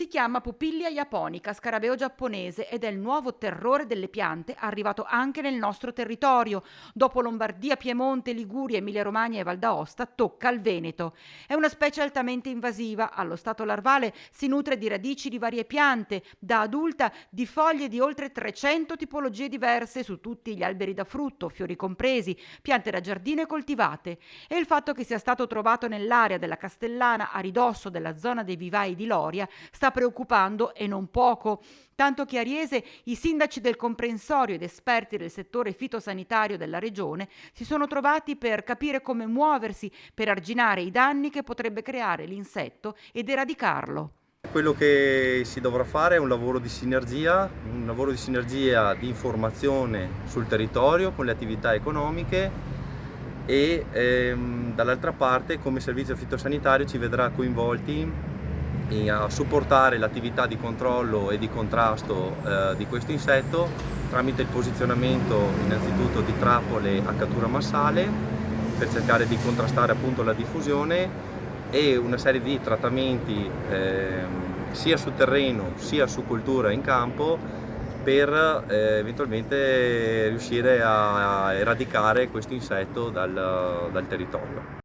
Si chiama Pupillia japonica, scarabeo giapponese, ed è il nuovo terrore delle piante arrivato anche nel nostro territorio. Dopo Lombardia, Piemonte, Liguria, Emilia-Romagna e Val d'Aosta, tocca al Veneto. È una specie altamente invasiva. Allo stato larvale si nutre di radici di varie piante, da adulta di foglie di oltre 300 tipologie diverse su tutti gli alberi da frutto, fiori compresi, piante da giardino e coltivate. E il fatto che sia stato trovato nell'area della Castellana a ridosso della zona dei vivai di Loria sta preoccupando e non poco, tanto che a Riese i sindaci del comprensorio ed esperti del settore fitosanitario della regione si sono trovati per capire come muoversi per arginare i danni che potrebbe creare l'insetto ed eradicarlo. Quello che si dovrà fare è un lavoro di sinergia di informazione sul territorio con le attività economiche e dall'altra parte come servizio fitosanitario ci vedrà coinvolti a supportare l'attività di controllo e di contrasto di questo insetto tramite il posizionamento innanzitutto di trappole a cattura massale per cercare di contrastare appunto la diffusione e una serie di trattamenti sia sul terreno sia su coltura in campo per eventualmente riuscire a eradicare questo insetto dal territorio.